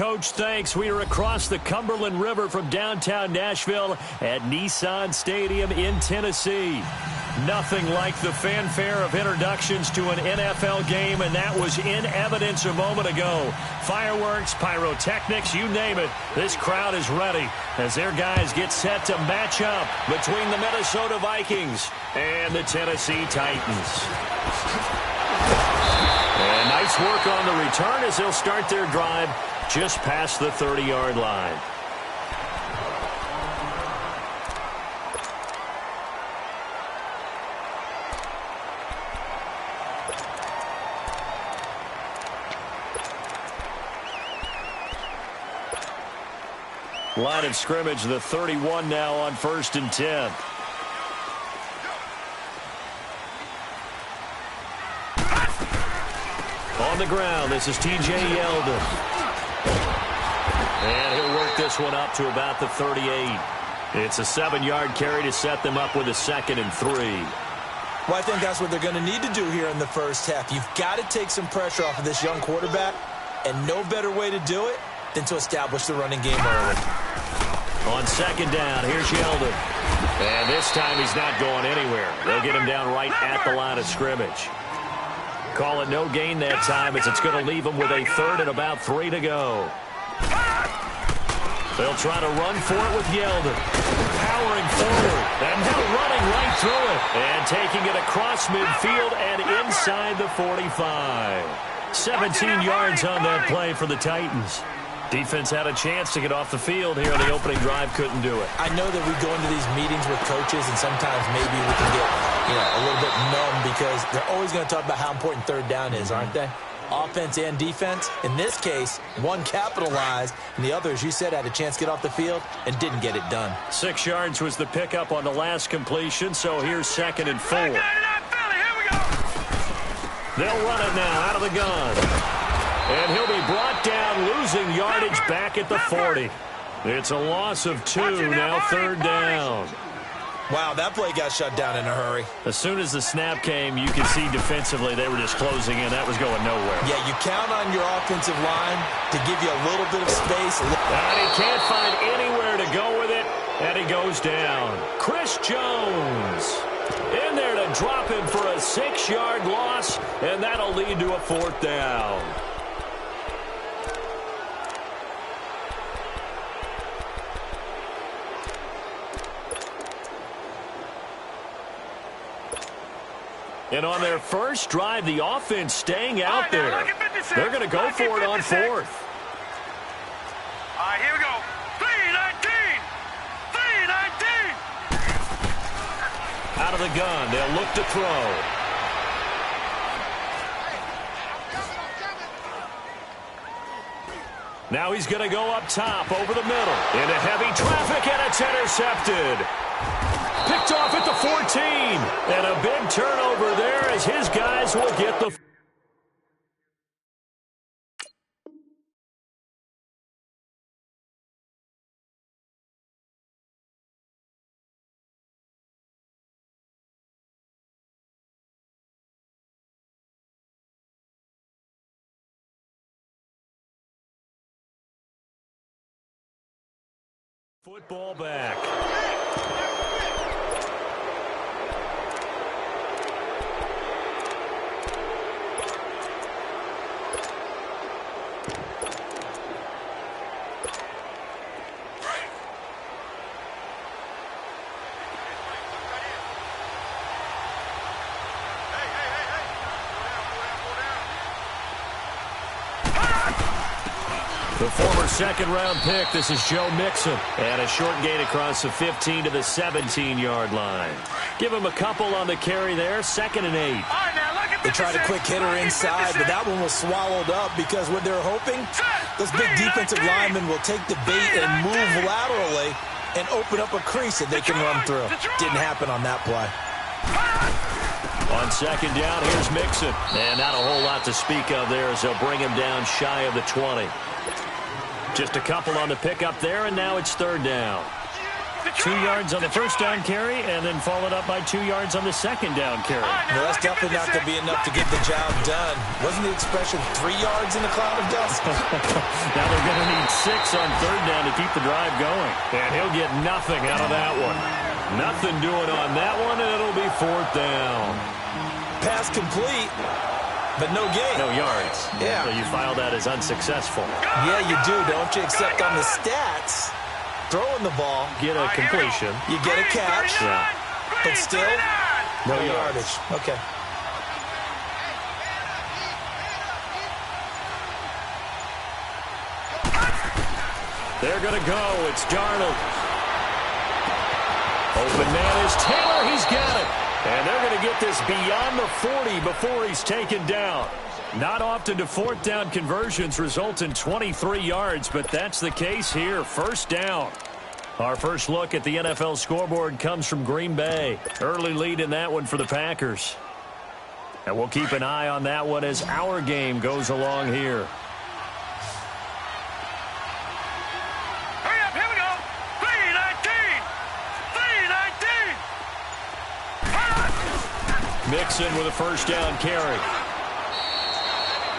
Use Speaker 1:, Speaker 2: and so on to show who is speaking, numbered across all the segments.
Speaker 1: Coach, thanks. We are across the Cumberland River from downtown Nashville at Nissan Stadium in Tennessee. Nothing like the fanfare of introductions to an NFL game, and that was in evidence a moment ago. Fireworks, pyrotechnics, you name it. This crowd is ready as their guys get set to match up between the Minnesota Vikings and the Tennessee Titans. And nice work on the return as they'll start their drive just past the 30-yard line. Line of scrimmage, the 31 now on 1st and 10. On the ground, this is T.J. Yeldon. And he'll work this one up to about the 38. It's a 7-yard carry to set them up with a 2nd and 3.
Speaker 2: Well, I think that's what they're going to need to do here in the first half. You've got to take some pressure off of this young quarterback, and no better way to do it than to establish the running game early.
Speaker 1: On 2nd down, here's Yeldon. And this time he's not going anywhere. They'll get him down right at the line of scrimmage. Call it no gain that time as it's going to leave him with a 3rd and about 3 to go. They'll try to run for it with Yeldon. Powering forward. And now running right through it. And taking it across midfield and inside the 45. 17 yards on that play for the Titans. Defense had a chance to get off the field here on the opening drive, couldn't do it.
Speaker 2: I know that we go into these meetings with coaches, and sometimes maybe we can get, a little bit numb because they're always going to talk about how important 3rd down is, aren't they? Offense and defense. In this case, one capitalized, and the other, as you said, had a chance to get off the field and didn't get it done.
Speaker 1: 6 yards was the pickup on the last completion, so here's 2nd and 4. They'll run it now out of the gun. And he'll be brought down, losing yardage back at the 40. It's a loss of 2, now 3rd down.
Speaker 2: Wow, that play got shut down in a hurry.
Speaker 1: As soon as the snap came, you could see defensively they were just closing in. That was going nowhere.
Speaker 2: Yeah, you count on your offensive line to give you a little bit of space.
Speaker 1: And he can't find anywhere to go with it, and he goes down. Chris Jones in there to drop him for a 6-yard loss, and that'll lead to a 4th down. And on their first drive, the offense staying out there. They're going to go for it on 4th.
Speaker 3: All right, here we go. 3-19. 3-19.
Speaker 1: Out of the gun, they'll look to throw. Now he's going to go up top over the middle. Into heavy traffic, and it's intercepted. Picked off at the 14. And a big turnover there as his guys will get the... Football back. The former second-round pick, this is Joe Mixon. And a short gain across the 15 to the 17-yard line. Give him a couple on the carry there, 2nd and 8.
Speaker 2: They tried a quick hitter inside, but that one was swallowed up because what they're hoping, those big defensive linemen will take the bait and move laterally and open up a crease that they can run through. Didn't happen on that play.
Speaker 1: On 2nd down, here's Mixon. And not a whole lot to speak of there as they'll bring him down shy of the 20. Just a couple on the pickup there, and now it's 3rd down. 2 yards on the first down carry, and then followed up by 2 yards on the second down carry.
Speaker 2: Well, that's definitely not going to be enough to get the job done. Wasn't the expression 3 yards in a cloud of dust?
Speaker 1: Now they're going to need 6 on third down to keep the drive going. And he'll get nothing out of that one. Nothing doing on that one, and it'll be fourth down.
Speaker 2: Pass complete, but no gain.
Speaker 1: No yards.
Speaker 2: Yeah.
Speaker 1: So you file that as unsuccessful.
Speaker 2: Yeah, you do, don't you? Except on the stats, throwing the ball,
Speaker 1: Get a completion.
Speaker 2: you get a catch,
Speaker 1: Yeah.
Speaker 2: but still, no yardage. Okay.
Speaker 1: They're going to go. It's Darnold. Open man is Taylor. He's got it. And they're going to get this beyond the 40 before he's taken down. Not often do fourth down conversions result in 23 yards, but that's the case here. First down. Our first look at the NFL scoreboard comes from Green Bay. Early lead in that one for the Packers. And we'll keep an eye on that one as our game goes along here.
Speaker 3: Hurry up, here we go. 3-19.
Speaker 1: Mixon with a first down carry.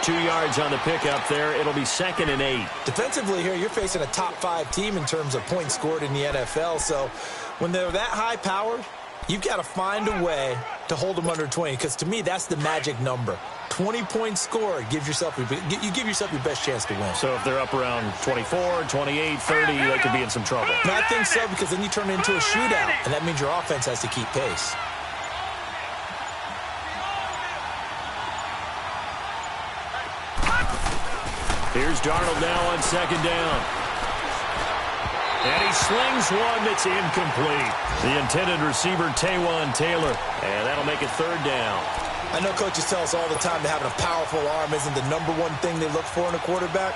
Speaker 1: 2 yards on the pickup there. It'll be 2nd and 8.
Speaker 2: Defensively here, you're facing a top 5 team in terms of points scored in the NFL. So when they're that high-powered, you've got to find a way to hold them under 20. Because to me, that's the magic number. 20 points scored. You give yourself your best chance to win.
Speaker 1: So if they're up around 24, 28, 30, they could be in some trouble.
Speaker 2: And I think so, because then you turn it into a shootout. And that means your offense has to keep pace.
Speaker 1: Here's Darnold now on 2nd down. And he slings one that's incomplete. The intended receiver, Taywan Taylor. And that'll make it 3rd down.
Speaker 2: I know coaches tell us all the time that having a powerful arm isn't the #1 thing they look for in a quarterback.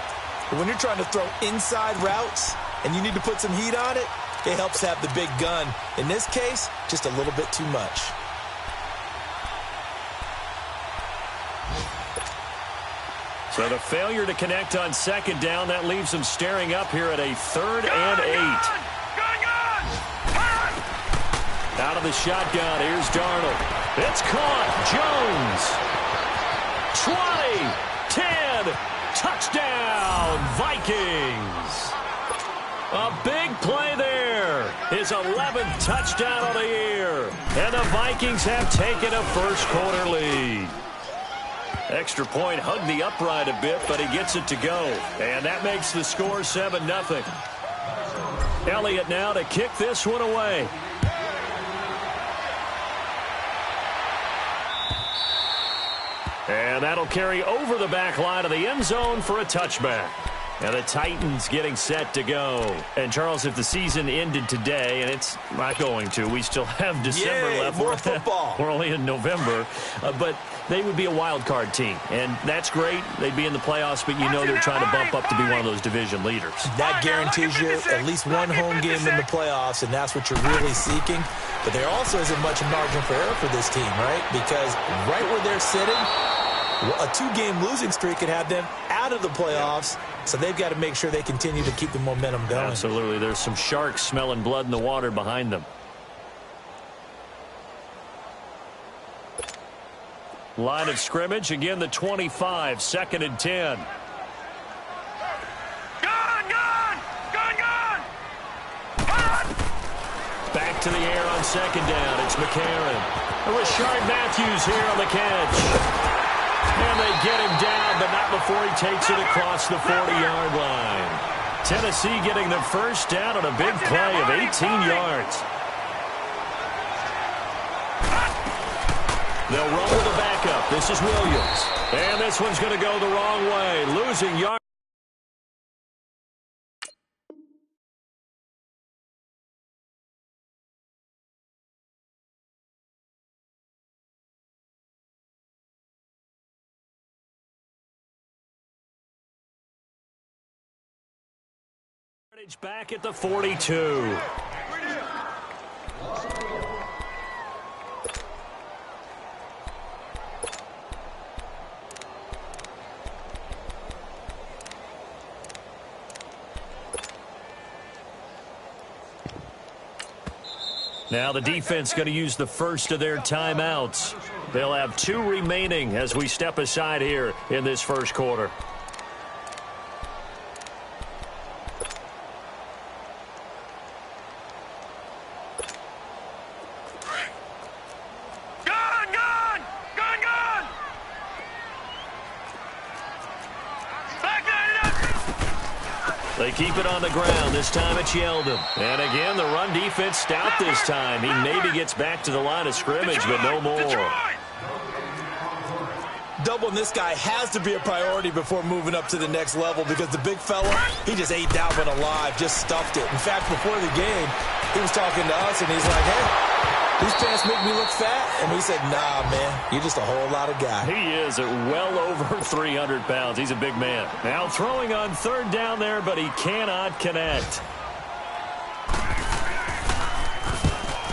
Speaker 2: But when you're trying to throw inside routes and you need to put some heat on it, it helps to have the big gun. In this case, just a little bit too much.
Speaker 1: So the failure to connect on 2nd down, that leaves them staring up here at a 3rd and 8. Out of the shotgun, here's Darnold. It's caught. Jones. 20, 10, touchdown, Vikings. A big play there. His 11th touchdown of the year. And the Vikings have taken a first quarter lead. Extra point hugged the upright a bit, but he gets it to go. And that makes the score 7-0. Elliott now to kick this one away. And that'll carry over the back line of the end zone for a touchback. And the Titans getting set to go. And, Charles, if the season ended today, and it's not going to, we still have December left.
Speaker 2: More football.
Speaker 1: We're only in November. But they would be a wild card team. And that's great. They'd be in the playoffs, but you know they're trying to bump up to be one of those division leaders.
Speaker 2: That guarantees you at least one home game in the playoffs, and that's what you're really seeking. But there also isn't much margin for error for this team, right? Because right where they're sitting, a 2-game losing streak could have them out of the playoffs, so they've got to make sure they continue to keep the momentum going.
Speaker 1: Absolutely. There's some sharks smelling blood in the water behind them. Line of scrimmage, again the 25, 2nd and 10. Back to the air on 2nd down. It's McCarron. Rashard Matthews here on the catch. And they get him down, but not before he takes it across the 40-yard line. Tennessee getting the first down on a big play of 18 yards. They'll run with the backup. This is Williams. And this one's going to go the wrong way. Losing yards. Back at the 42. Now the defense going to use the first of their timeouts. They'll have 2 remaining as we step aside here in this first quarter. They keep it on the ground. This time it's Yeldon. And again, the run defense stout this time. He maybe gets back to the line of scrimmage, but no more.
Speaker 2: Doubling this guy has to be a priority before moving up to the next level because the big fella, he just ate that one alive, just stuffed it. In fact, before the game, he was talking to us, and he's like, hey, these pants make me look fat. And we said, nah, man, you're just a whole lot of guy.
Speaker 1: He is at well over 300 pounds. He's a big man. Now throwing on third down there, but he cannot connect.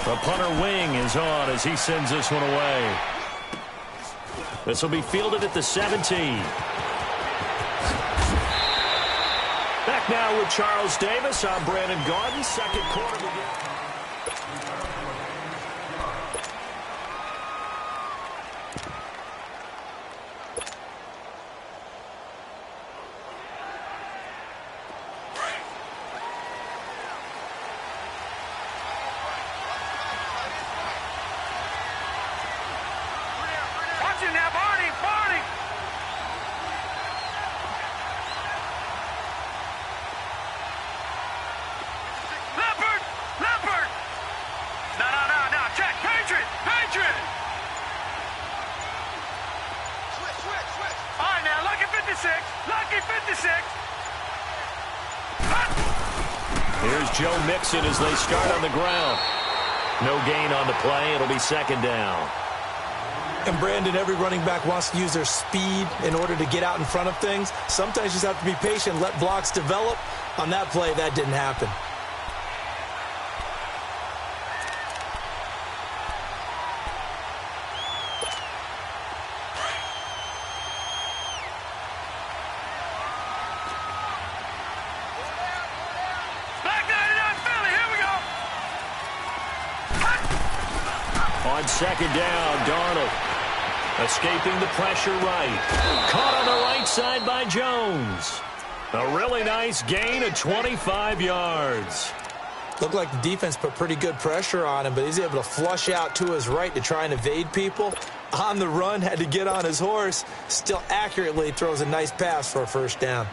Speaker 1: The punter wing is on as he sends this one away. This will be fielded at the 17. Back now with Charles Davis. I'm Brandon Gaudin. Second quarter begins.
Speaker 3: Now, Barney, Barney. Leopard, Leopard. No. Check, Patriot, Patriot. Switch. All right, now, Lucky 56, Lucky 56.
Speaker 1: Here's Joe Mixon as they start on the ground. No gain on the play. It'll be second down.
Speaker 2: And, Brandon, every running back wants to use their speed in order to get out in front of things. Sometimes you just have to be patient, let blocks develop. On that play, that didn't happen.
Speaker 3: Back 99 Philly, here we go.
Speaker 1: On second down, Darnold. Escaping the pressure right. Caught on the right side by Jones. A really nice gain of 25 yards.
Speaker 2: Looked like the defense put pretty good pressure on him, but he's able to flush out to his right to try and evade people. On the run, had to get on his horse. Still accurately throws a nice pass for a first down.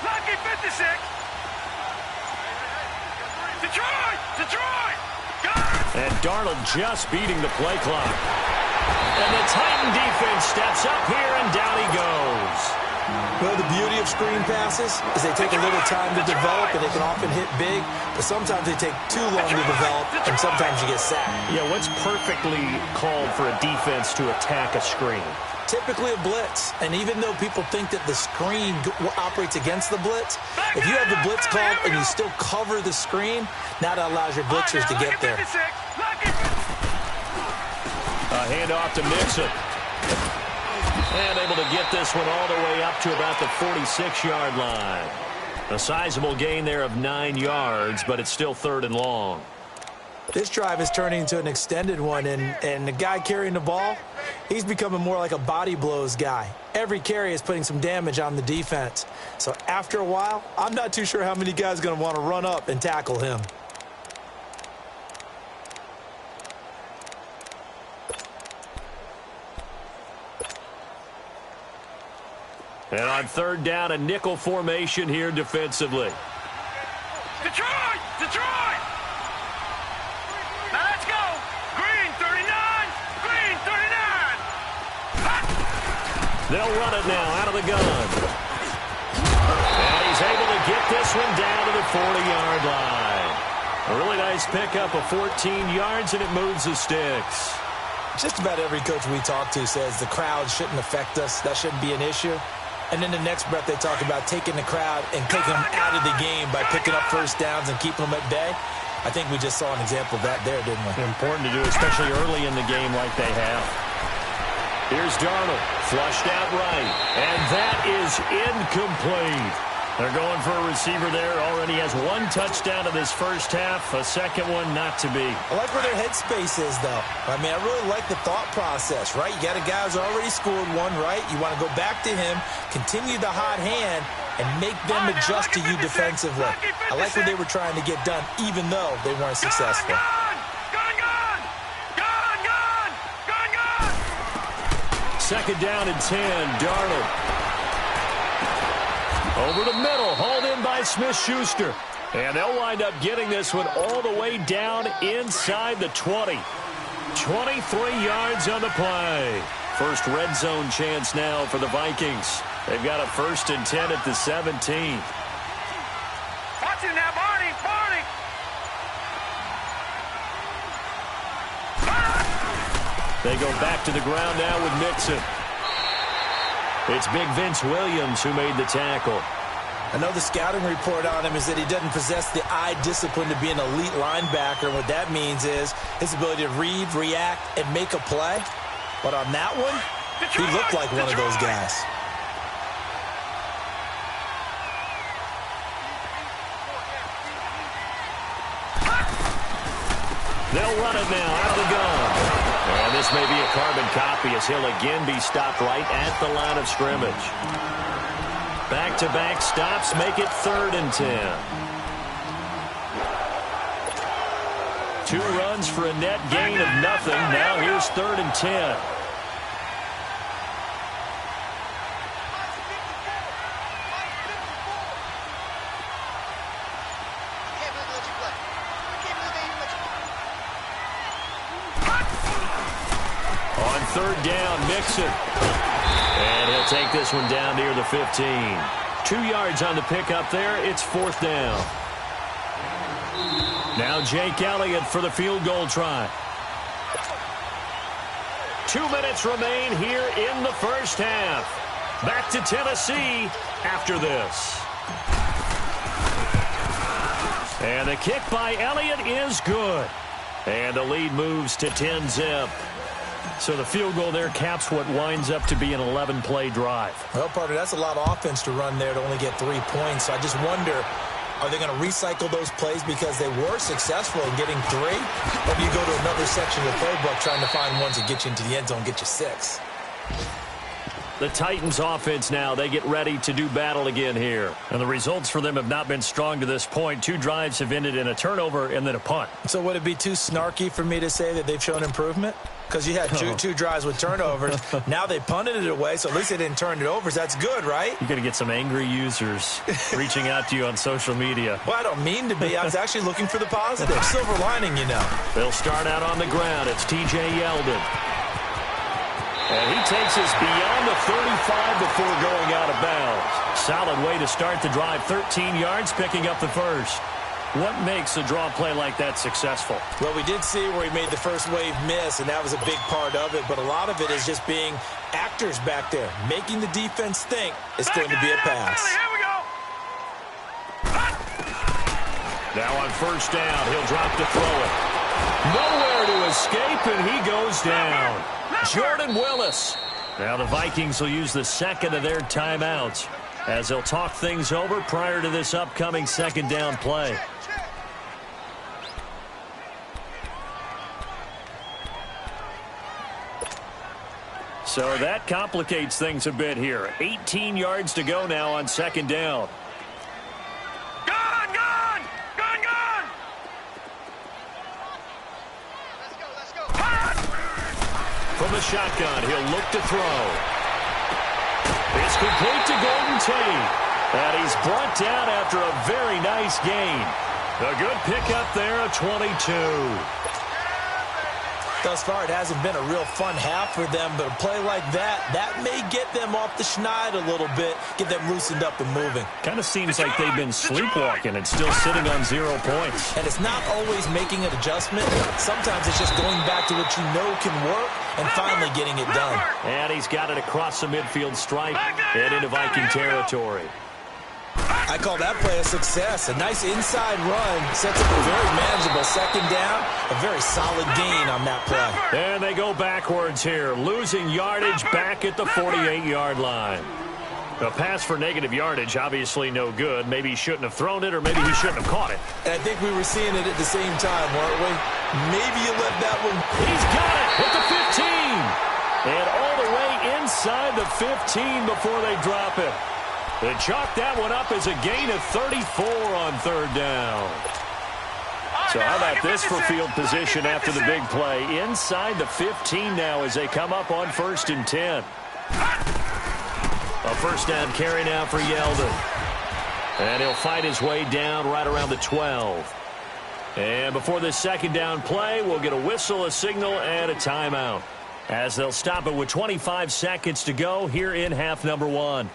Speaker 3: Lucky 56. Detroit.
Speaker 1: And Darnold just beating the play clock. And the Titan defense steps up here, and down he goes.
Speaker 2: Well, the beauty of screen passes is they take a little time to develop, and they can often hit big, but sometimes they take too long to develop, and sometimes you get sacked.
Speaker 1: Yeah, what's perfectly called for a defense to attack a screen?
Speaker 2: Typically a blitz, and even though people think that the screen operates against the blitz, if you have the blitz called and you still cover the screen, now that allows your blitzers to get there.
Speaker 1: A handoff to Mixon. And able to get this one all the way up to about the 46-yard line. A sizable gain there of 9 yards, but it's still third and long.
Speaker 2: This drive is turning into an extended one, and the guy carrying the ball, he's becoming more like a body blows guy. Every carry is putting some damage on the defense. So after a while, I'm not too sure how many guys are going to want to run up and tackle him.
Speaker 1: And on third down, a nickel formation here defensively.
Speaker 3: Detroit! Now let's go! Green 39! Green 39!
Speaker 1: They'll run it now out of the gun. And he's able to get this one down to the 40-yard line. A really nice pickup of 14 yards, and it moves the sticks.
Speaker 2: Just about every coach we talk to says the crowd shouldn't affect us. That shouldn't be an issue. And then the next breath they talk about taking the crowd and taking them out of the game by picking up first downs and keeping them at bay. I think we just saw an example of that there, didn't we?
Speaker 1: Important to do, especially early in the game like they have. Here's Darnold, flushed out right, and that is incomplete. They're going for a receiver there. Already has one touchdown in this first half. A second one not to be.
Speaker 2: I like where their headspace is, though. I mean, I really like the thought process, right? You got a guy who's already scored one, right? You want to go back to him, continue the hot hand, and make them adjust to you defensively. I like what they were trying to get done, even though they weren't successful.
Speaker 1: Second down and 10, Darnold. Over the middle, hauled in by Smith-Schuster. And they'll wind up getting this one all the way down inside the 20. 23 yards on the play. First red zone chance now for the Vikings. They've got a 1st and 10 at the 17.
Speaker 3: Watch it now, Barney, Barney.
Speaker 1: They go back to the ground now with Mixon. It's Big Vince Williams who made the tackle.
Speaker 2: I know the scouting report on him is that he doesn't possess the eye discipline to be an elite linebacker. And what that means is his ability to read, react, and make a play. But on that one, he looked like one of those guys.
Speaker 1: They'll run it now out of the gun. And this may be a carbon copy as he'll again be stopped right at the line of scrimmage. Back-to-back stops make it 3rd and 10. 2 runs for a net gain of nothing. Now here's 3rd and 10. On 3rd down, Mixon. And he'll take this one down near the 15. 2 yards on the pickup there. It's 4th down. Now Jake Elliott for the field goal try. 2 minutes remain here in the first half. Back to Tennessee after this. And the kick by Elliott is good. And the lead moves to 10-zip. So the field goal there caps what winds up to be an 11-play drive.
Speaker 2: Well, partner, that's a lot of offense to run there to only get 3 points. So I just wonder, are they going to recycle those plays because they were successful in getting 3? Or do you go to another section of the playbook trying to find ones that get you into the end zone, get you 6?
Speaker 1: The Titans offense now, they get ready to do battle again here. And the results for them have not been strong to this point. 2 drives have ended in a turnover and then a punt.
Speaker 2: So would it be too snarky for me to say that they've shown improvement? Because you had two drives with turnovers. Now they punted it away, so at least they didn't turn it over. So that's good, right?
Speaker 1: You're going to get some angry users reaching out to you on social media.
Speaker 2: Well, I don't mean to be. I was actually looking for the positive. Silver lining, you know.
Speaker 1: They'll start out on the ground. It's T.J. Yeldon. And he takes us beyond the 35 before going out of bounds. Solid way to start the drive. 13 yards, picking up the first. What makes a draw play like that successful?
Speaker 2: Well, we did see where he made the first wave miss, and that was a big part of it. But a lot of it is just being actors back there, making the defense think it's going to be a pass.
Speaker 3: Here we go.
Speaker 1: Now on 1st down, he'll drop to throw it. Nowhere to escape, and he goes down. Jordan Willis. Now the Vikings will use the second of their timeouts as they'll talk things over prior to this upcoming 2nd down play. So that complicates things a bit here. 18 yards to go now on 2nd down.
Speaker 3: Gone! Let's go.
Speaker 1: From the shotgun, he'll look to throw. It's complete to Golden Tate. And he's brought down after a very nice gain. A good pickup there, a 22.
Speaker 2: Thus far, it hasn't been a real fun half for them, but a play like that may get them off the schneid a little bit, get them loosened up and moving.
Speaker 1: Kind of seems like they've been sleepwalking and still sitting on 0 points.
Speaker 2: And it's not always making an adjustment. Sometimes it's just going back to what you know can work and finally getting it done.
Speaker 1: And he's got it across the midfield stripe and into Viking territory.
Speaker 2: I call that play a success. A nice inside run sets up a very manageable 2nd down. A very solid gain on that play.
Speaker 1: And they go backwards here, losing yardage back at the 48-yard line. A pass for negative yardage, obviously no good. Maybe he shouldn't have thrown it, or maybe he shouldn't have caught it.
Speaker 2: And I think we were seeing it at the same time, weren't we? Maybe you let that one.
Speaker 1: He's got it at the 15. And all the way inside the 15 before they drop it. They chalk that one up as a gain of 34 on third down. So how about this for field position after the big play? Inside the 15 now as they come up on 1st and 10. A first down carry now for Yeldon. And he'll fight his way down right around the 12. And before this second down play, we'll get a whistle, a signal, and a timeout, as they'll stop it with 25 seconds to go here in half number 1.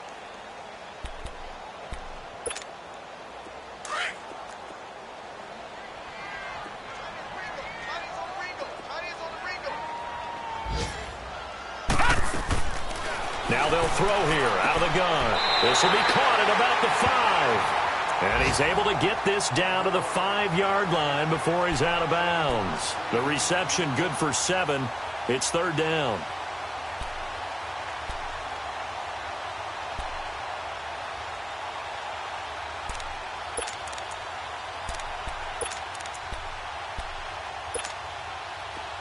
Speaker 1: Now they'll throw here out of the gun. This will be caught at about the 5. And he's able to get this down to the 5-yard line before he's out of bounds. The reception good for 7. It's third down.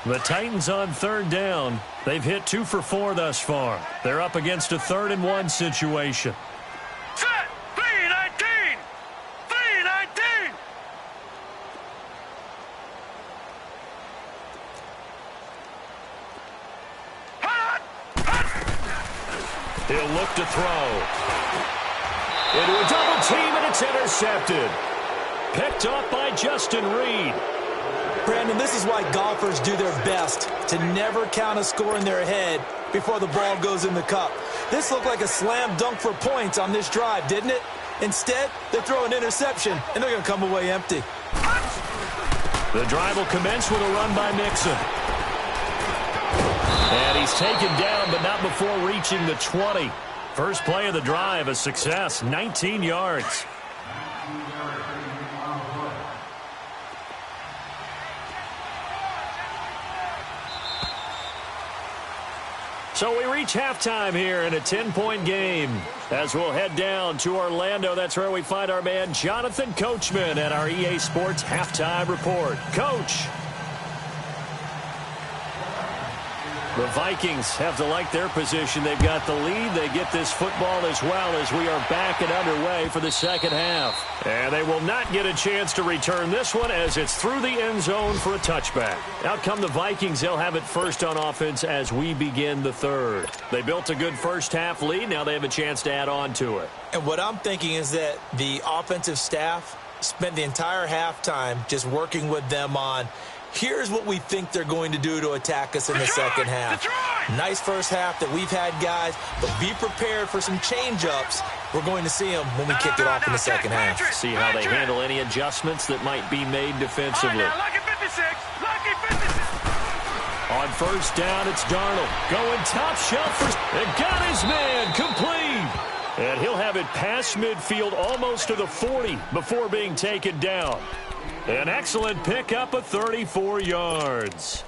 Speaker 1: The Titans on third down. They've hit 2 for 4 thus far. They're up against a 3rd and 1 situation.
Speaker 3: Set! 3-19! 3-19! Hot!
Speaker 1: He'll look to throw. Into a double team, and it's intercepted. Picked up by Justin Reed.
Speaker 2: Brandon, this is why golfers do their best to never count a score in their head before the ball goes in the cup. This looked like a slam dunk for points on this drive, didn't it? Instead, they throw an interception, and they're going to come away empty.
Speaker 1: The drive will commence with a run by Mixon. And he's taken down, but not before reaching the 20. First play of the drive, a success, 19 yards. So we reach halftime here in a 10-point game. As we'll head down to Orlando, that's where we find our man Jonathan Coachman at our EA Sports Halftime Report. Coach. The Vikings have to like their position. They've got the lead. They get this football as well as we are back and underway for the second half. And they will not get a chance to return this one as it's through the end zone for a touchback. Out come the Vikings. They'll have it first on offense as we begin the third. They built a good first half lead. Now they have a chance to add on to it.
Speaker 2: And what I'm thinking is that the offensive staff spent the entire halftime just working with them on, here's what we think they're going to do to attack us in the second half. Nice first half that we've had, guys, but be prepared for some change-ups. We're going to see them when we kick it off in the second half.
Speaker 1: See how they handle any adjustments that might be made defensively.
Speaker 3: Lucky 56! Lucky 56!
Speaker 1: On first down, it's Darnold. Going top shelf for... And got his man complete. And he'll have it past midfield almost to the 40 before being taken down. An excellent pickup of 34 yards.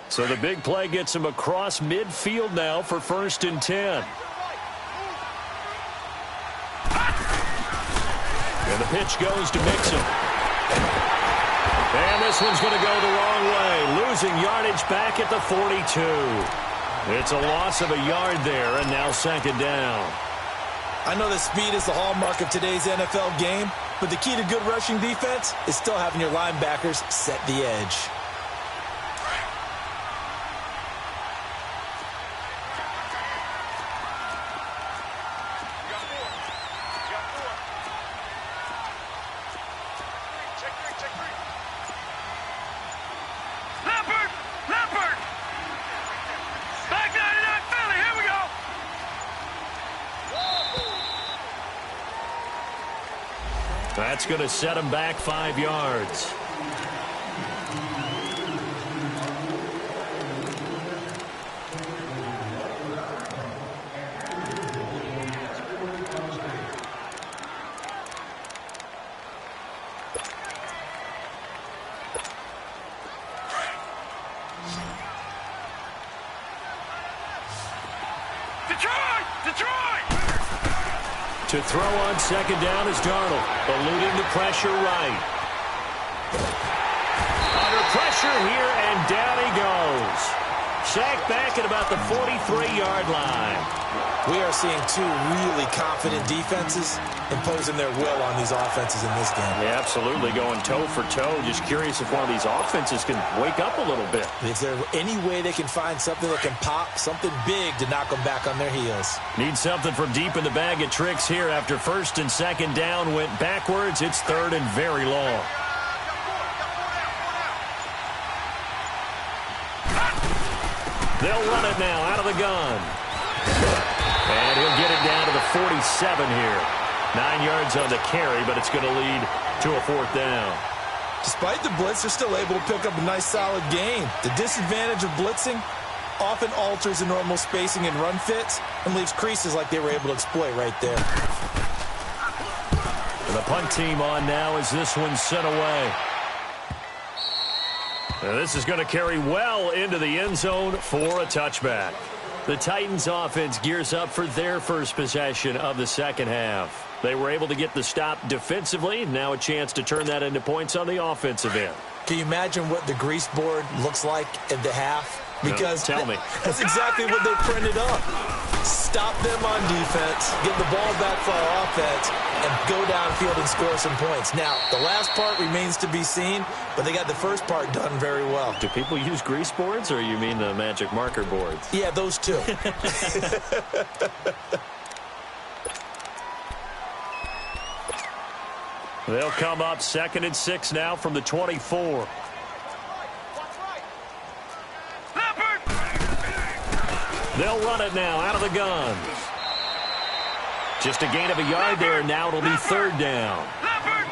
Speaker 1: So the big play gets him across midfield now for 1st and 10. And the pitch goes to Mixon. And this one's going to go the wrong way. Losing yardage back at the 42. It's a loss of a yard there, and now second down.
Speaker 2: I know that speed is the hallmark of today's NFL game, but the key to good rushing defense is still having your linebackers set the edge.
Speaker 3: Leopard! Back 99 Philly, here we go!
Speaker 1: That's going to set him back 5 yards.
Speaker 3: Detroit! Detroit!
Speaker 1: To throw on second down is Darnold, eluding the pressure right. Under pressure here, and down he goes. Sacked back at about the 43-yard line.
Speaker 2: We are seeing two really confident defenses imposing their will on these offenses in this game.
Speaker 1: Yeah, absolutely, going toe for toe. Just curious if one of these offenses can wake up a little bit.
Speaker 2: Is there any way they can find something that can pop, something big to knock them back on their heels?
Speaker 1: Need something from deep in the bag of tricks here after first and second down went backwards. It's third and very long. They'll run it now out of the gun. And he'll get it down to the 47 here. 9 yards on the carry, but it's going to lead to a fourth down.
Speaker 2: Despite the blitz, they're still able to pick up a nice, solid gain. The disadvantage of blitzing often alters the normal spacing and run fits and leaves creases like they were able to exploit right there.
Speaker 1: And the punt team on now as this one's sent away. And this is going to carry well into the end zone for a touchback. The Titans offense gears up for their first possession of the second half. They were able to get the stop defensively. Now a chance to turn that into points on the offensive end.
Speaker 2: Can you imagine what the grease board looks like at the half? Because
Speaker 1: no, tell me.
Speaker 2: That's exactly what they printed up. Stop them on defense, get the ball back for our offense, and go downfield and score some points. Now, the last part remains to be seen, but they got the first part done very well.
Speaker 1: Do people use grease boards, or you mean the magic marker boards?
Speaker 2: Yeah, those two.
Speaker 1: They'll come up 2nd and 6 now from the 24. They'll run it now out of the gun. Just a gain of a yard there. Now it'll be third down.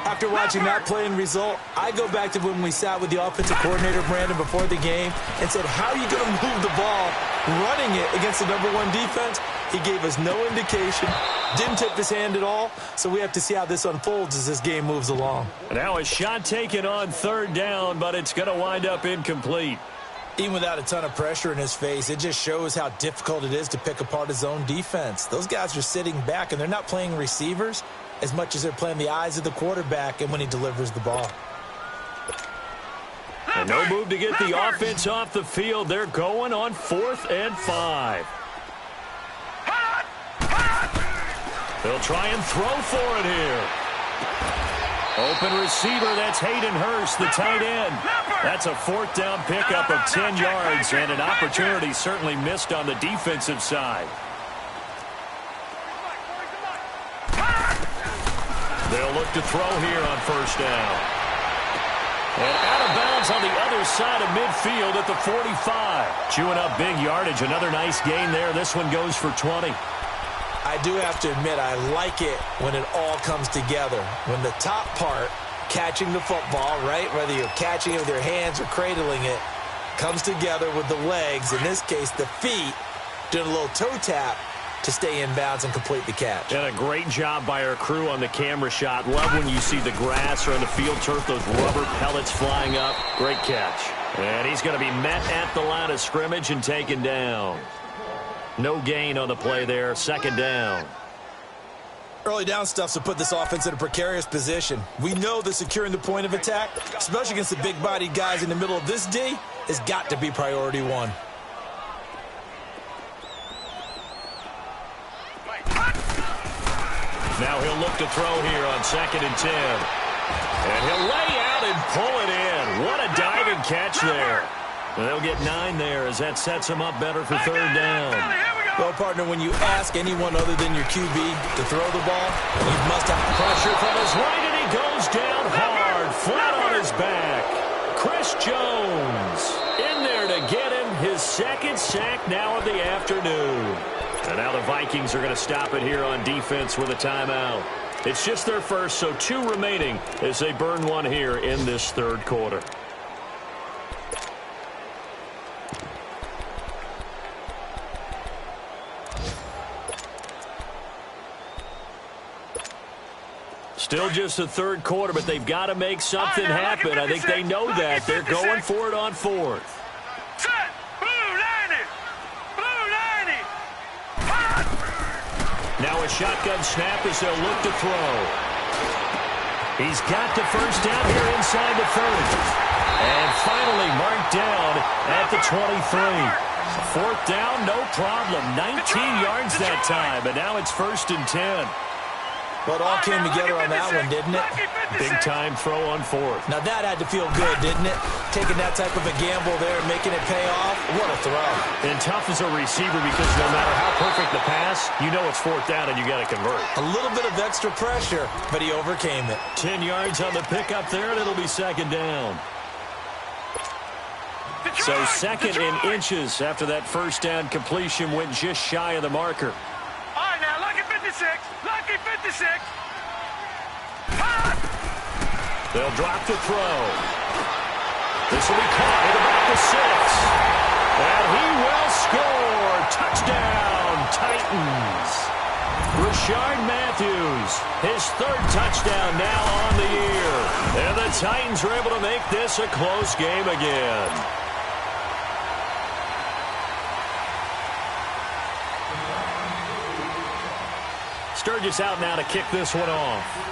Speaker 2: After watching that play and result, I go back to when we sat with the offensive coordinator, Brandon, before the game and said, how are you going to move the ball running it against the #1 defense? He gave us no indication, didn't tip his hand at all, so we have to see how this unfolds as this game moves along.
Speaker 1: Now a shot taken on third down, but it's going to wind up incomplete.
Speaker 2: Even without a ton of pressure in his face, it just shows how difficult it is to pick apart his own defense. Those guys are sitting back, and they're not playing receivers as much as they're playing the eyes of the quarterback and when he delivers the ball.
Speaker 1: And no move to get the offense off the field. They're going on 4th and 5. They'll try and throw for it here. Open receiver, that's Hayden Hurst, the tight end. That's a 4th down pickup of 10 yards, and an opportunity certainly missed on the defensive side. They'll look to throw here on first down. And out of bounds on the other side of midfield at the 45. Chewing up big yardage, another nice gain there. This one goes for 20.
Speaker 2: I do have to admit, I like it when it all comes together. When the top part, catching the football, right, whether you're catching it with your hands or cradling it, comes together with the legs, in this case the feet, doing a little toe tap to stay in bounds and complete the catch.
Speaker 1: And a great job by our crew on the camera shot. Love when you see the grass or on the field turf, those rubber pellets flying up. Great catch. And he's going to be met at the line of scrimmage and taken down. No gain on the play there. 2nd down.
Speaker 2: Early down stuff to put this offense in a precarious position. We know that securing the point of attack, especially against the big-bodied guys in the middle of this D, has got to be priority one.
Speaker 1: Now he'll look to throw here on 2nd and 10. And he'll lay out and pull it in. What a diving catch there. And they'll get 9 there as that sets them up better for third down.
Speaker 2: Well, partner, when you ask anyone other than your QB to throw the ball, you must have
Speaker 1: pressure from his right, and he goes down hard, flat on his back. Chris Jones in there to get him his 2nd sack now of the afternoon. And now the Vikings are going to stop it here on defense with a timeout. It's just their first, so 2 remaining as they burn one here in this third quarter. Still just the third quarter, but they've got to make something happen. I think they know that. They're going for it on 4th.
Speaker 3: Set! Blue 90! Blue 90!
Speaker 1: Now a shotgun snap as they'll look to throw. He's got the first down here inside the 30. And finally marked down at the 23. Fourth down, no problem. 19 yards that time, and now it's 1st and 10.
Speaker 2: Well, it all came together on that one, didn't it?
Speaker 1: Big-time throw on 4th.
Speaker 2: Now, that had to feel good, didn't it? Taking that type of a gamble there and making it pay off. What a throw.
Speaker 1: And tough as a receiver because no matter how perfect the pass, you know it's 4th down and you got to convert.
Speaker 2: A little bit of extra pressure, but he overcame it.
Speaker 1: 10 yards on the pickup there, and it'll be 2nd down. So 2nd and inches after that first down completion went just shy of the marker.
Speaker 3: All right, now, lucky 56. Lucky 56.
Speaker 1: They'll drop the throw. This will be caught at about the 6. And he will score. Touchdown, Titans. Rashard Matthews, his 3rd touchdown now on the year. And the Titans are able to make this a close game again. Sturgis out now to kick this one off.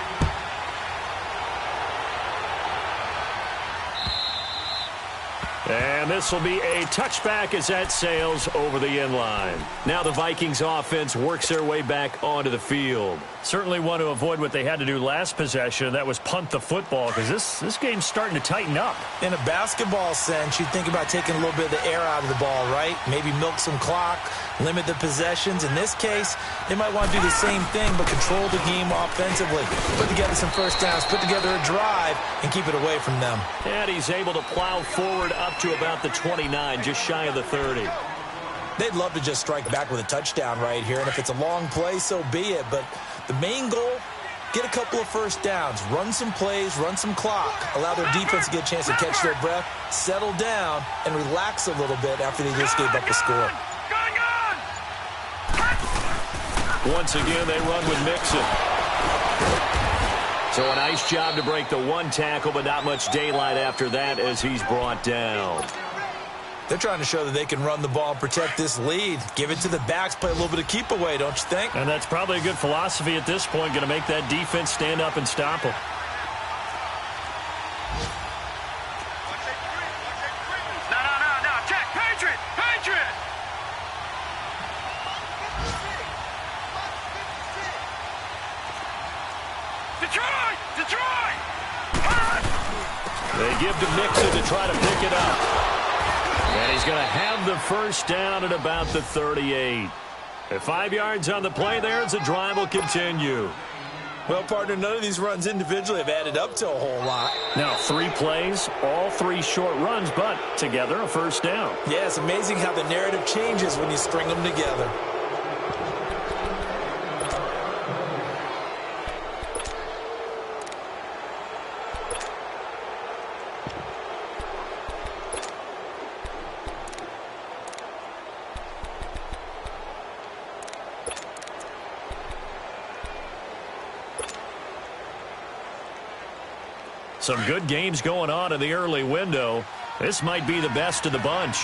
Speaker 1: And this will be a touchback as that sails over the end line. Now the Vikings offense works their way back onto the field. Certainly want to avoid what they had to do last possession. That was punt the football because this game's starting to tighten up.
Speaker 2: In a basketball sense, you think about taking a little bit of the air out of the ball, right? Maybe milk some clock, limit the possessions. In this case, they might want to do the same thing but control the game offensively. Put together some first downs, put together a drive, and keep it away from them.
Speaker 1: And he's able to plow forward up to about the 29, just shy of the 30.
Speaker 2: They'd love to just strike back with a touchdown right here, and if it's a long play, so be it. But the main goal, get a couple of first downs, run some plays, run some clock, allow their defense to get a chance to catch their breath, settle down, and relax a little bit after they just gave up the score.
Speaker 1: Once again, they run with Mixon. So a nice job to break the 1 tackle, but not much daylight after that as he's brought down.
Speaker 2: They're trying to show that they can run the ball and protect this lead. Give it to the backs, play a little bit of keep away, don't you think?
Speaker 1: And that's probably a good philosophy at this point, going to make that defense stand up and stop them.
Speaker 3: No, check, Patriot. Detroit!
Speaker 1: They give to Mixon to try to pick it up. And he's going to have the first down at about the 38. At 5 yards on the play there as the drive will continue.
Speaker 2: Well, partner, none of these runs individually have added up to a whole lot.
Speaker 1: Now, 3 plays, all 3 short runs, but together a first down.
Speaker 2: Yeah, it's amazing how the narrative changes when you string them together.
Speaker 1: Some good games going on in the early window. This might be the best of the bunch.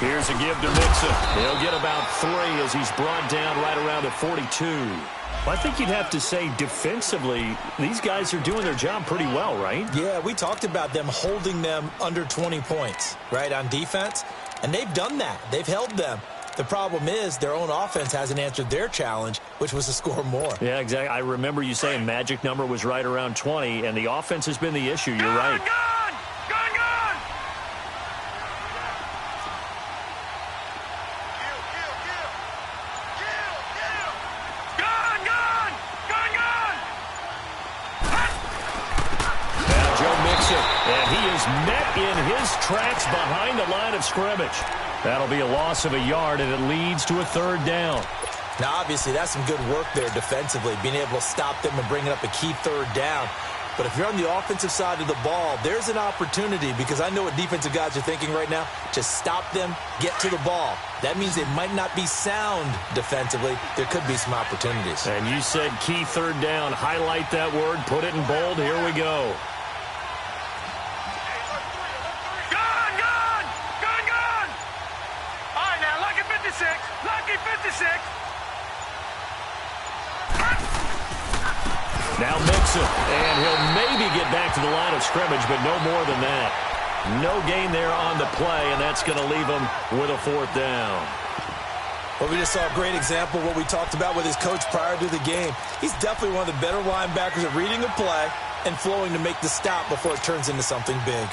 Speaker 1: Here's a give to Mixon. He'll get about 3 as he's brought down right around the 42. Well, I think you'd have to say defensively, these guys are doing their job pretty well, right?
Speaker 2: Yeah, we talked about them holding them under 20 points, right, on defense. And they've done that. They've held them. The problem is their own offense hasn't answered their challenge, which was to score more.
Speaker 1: Yeah, exactly. I remember you saying magic number was right around 20, and the offense has been the issue. You're right.
Speaker 3: Gun!
Speaker 1: Now Joe Mixon, and he is met in his tracks behind the line of scrimmage. That'll be a loss of a yard, and it leads to a 3rd down.
Speaker 2: Now, obviously, that's some good work there defensively, being able to stop them and bring up a key 3rd down. But if you're on the offensive side of the ball, there's an opportunity, because I know what defensive guys are thinking right now, to stop them, get to the ball. That means they might not be sound defensively. There could be some opportunities.
Speaker 1: And you said key 3rd down. Highlight that word. Put it in bold. Here we go. hits him. And he'll maybe get back to the line of scrimmage, but no more than that. No gain there on the play, and that's going to leave him with a 4th down.
Speaker 2: Well, we just saw a great example of what we talked about with his coach prior to the game. He's definitely one of the better linebackers at reading a play and flowing to make the stop before it turns into something big.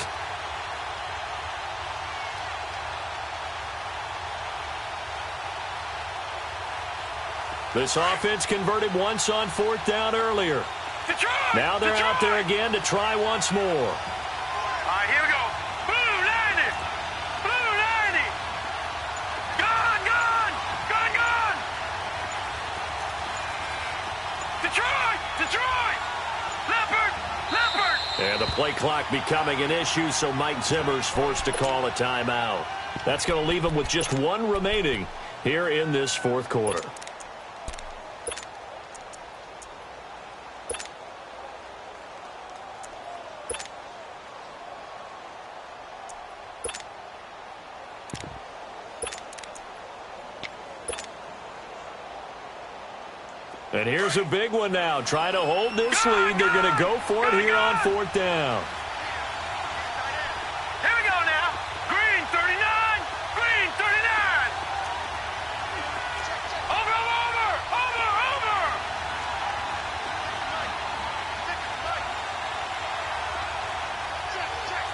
Speaker 1: This offense converted once on 4th down earlier. Now they're out there again to try once more.
Speaker 3: All right, here we go. Blue 90. Blue 90. Gone. Detroit. Leopard.
Speaker 1: And the play clock becoming an issue, so Mike Zimmer's forced to call a timeout. That's going to leave him with just 1 remaining here in this 4th quarter. And here's a big one now. Trying to hold this lead. They're going to go for it here on 4th down.
Speaker 3: Here we go now. Green 39. Over.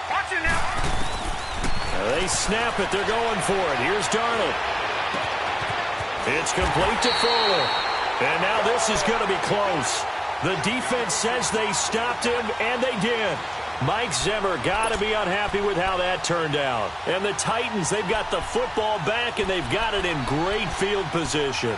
Speaker 3: Watch it now.
Speaker 1: They snap it. They're going for it. Here's Darnold. It's complete to Fuller. And now this is going to be close. The defense says they stopped him, and they did. Mike Zimmer got to be unhappy with how that turned out. And the Titans, they've got the football back, and they've got it in great field position.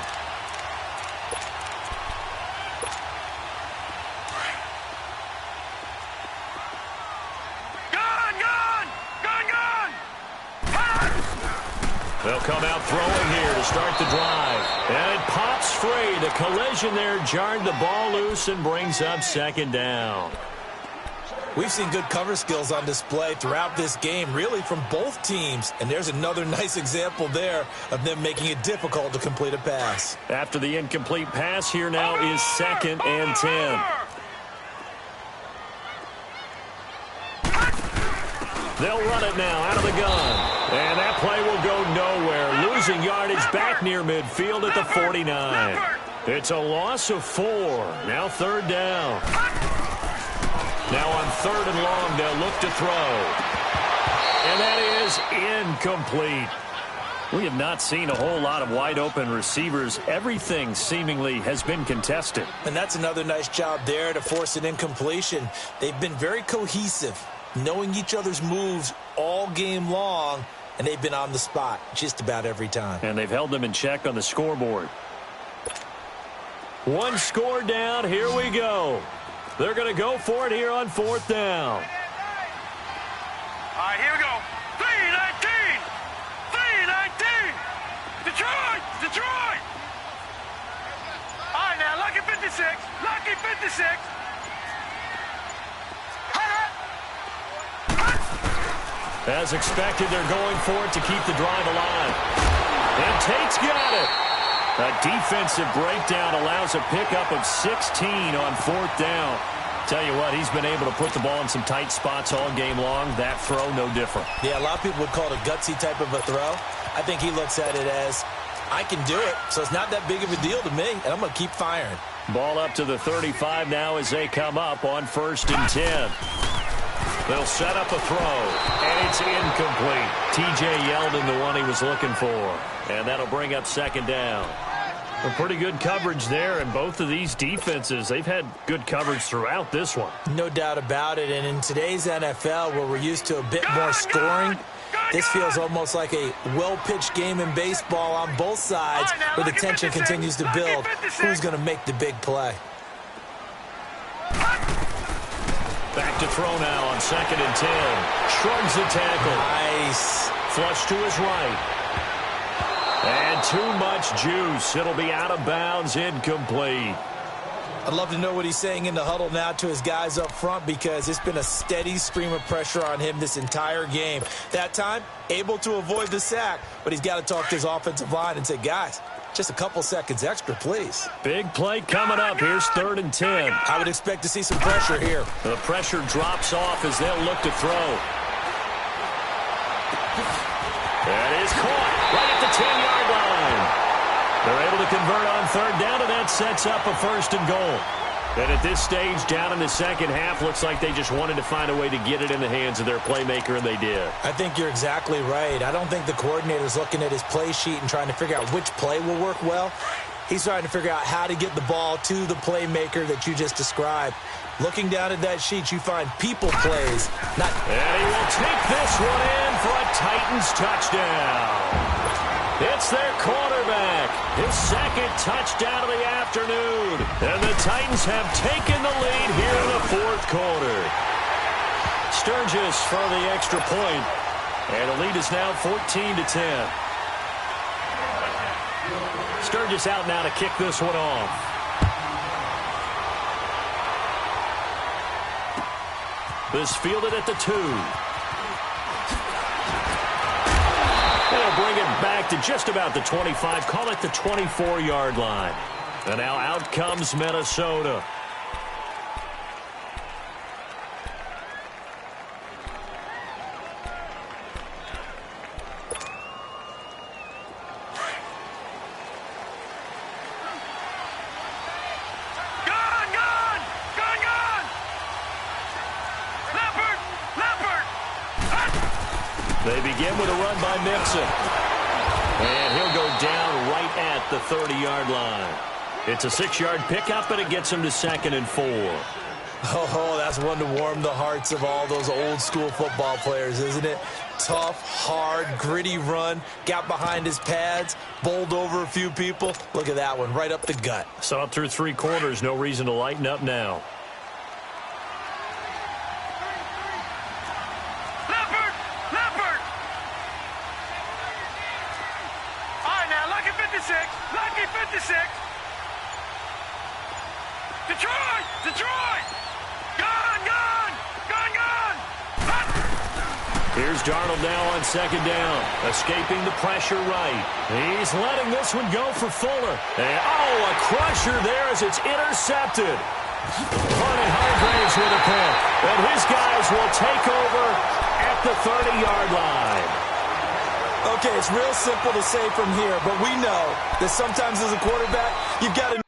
Speaker 1: They'll come out throwing here to start the drive. And it pops free. The collision there jarred the ball loose and brings up 2nd down.
Speaker 2: We've seen good cover skills on display throughout this game, really from both teams. And there's another nice example there of them making it difficult to complete a pass.
Speaker 1: After the incomplete pass, here now is 2nd and 10. They'll run it now out of the gun. And that play will go nowhere. Losing yardage back near midfield at the 49. It's a loss of 4. Now 3rd down. Now on 3rd and long, they'll look to throw. And that is incomplete. We have not seen a whole lot of wide open receivers. Everything seemingly has been contested.
Speaker 2: And that's another nice job there to force an incompletion. They've been very cohesive, knowing each other's moves all game long, and they've been on the spot just about every time.
Speaker 1: And they've held them in check on the scoreboard. 1 score down. Here we go. They're going to go for it here on 4th down.
Speaker 3: All right, here we go. 3-19. Detroit. All right, now, lucky 56.
Speaker 1: As expected, they're going for it to keep the drive alive. And Tate's got it. A defensive breakdown allows a pickup of 16 on 4th down. Tell you what, he's been able to put the ball in some tight spots all game long. That throw, no different.
Speaker 2: Yeah, a lot of people would call it a gutsy type of a throw. I think he looks at it as, I can do it, so it's not that big of a deal to me, and I'm going to keep firing.
Speaker 1: Ball up to the 35 now as they come up on 1st and 10. They'll set up a throw, and it's incomplete. T.J. Yeldon, the one he was looking for. And that'll bring up 2nd down. A pretty good coverage there, and both of these defenses, they've had good coverage throughout this one.
Speaker 2: No doubt about it, and in today's NFL, where we're used to a bit more scoring, this feels almost like a well-pitched game in baseball on both sides, where the tension continues to build. Who's going to make the big play?
Speaker 1: Back to throw now on 2nd and 10. Shrugs the tackle.
Speaker 2: Nice.
Speaker 1: Flush to his right. And too much juice. It'll be out of bounds, incomplete.
Speaker 2: I'd love to know what he's saying in the huddle now to his guys up front, because it's been a steady stream of pressure on him this entire game. That time, able to avoid the sack, but he's got to talk to his offensive line and say, guys, Just a couple seconds extra, please.
Speaker 1: Big play coming up. Here's 3rd and 10.
Speaker 2: I would expect to see some pressure here.
Speaker 1: The pressure drops off as they'll look to throw. That is caught right at the 10-yard line. They're able to convert on 3rd down, and that sets up a 1st and goal. And at this stage, down in the second half, looks like they just wanted to find a way to get it in the hands of their playmaker, and they did.
Speaker 2: I think you're exactly right. I don't think the coordinator's looking at his play sheet and trying to figure out which play will work well. He's trying to figure out how to get the ball to the playmaker that you just described. Looking down at that sheet, you find people plays. And
Speaker 1: he will take this one in for a Titans touchdown. It's their quarterback. His 2nd touchdown of the afternoon. And the Titans have taken the lead here in the 4th quarter. Sturgis for the extra point. And the lead is now 14-10. Sturgis out now to kick this one off. This fielded at the 2. They'll bring it back to just about the 25. Call it the 24-yard line. And now out comes Minnesota. They begin with a run by Mixon. And he'll go down right at the 30-yard line. It's a 6-yard pickup, and it gets him to 2nd and 4.
Speaker 2: Oh, that's one to warm the hearts of all those old-school football players, isn't it? Tough, hard, gritty run. Got behind his pads, bowled over a few people. Look at that one, right up the gut.
Speaker 1: Saw it through 3 quarters. No reason to lighten up now.
Speaker 3: Lucky 56. Detroit. Gone.
Speaker 1: Here's Darnold now on 2nd down. Escaping the pressure right. He's letting this one go for Fuller. And, a crusher there as it's intercepted. Hunter Hargraves with a pick. And his guys will take over at the 30-yard line.
Speaker 2: Okay, it's real simple to say from here, but we know that sometimes as a quarterback, you've got to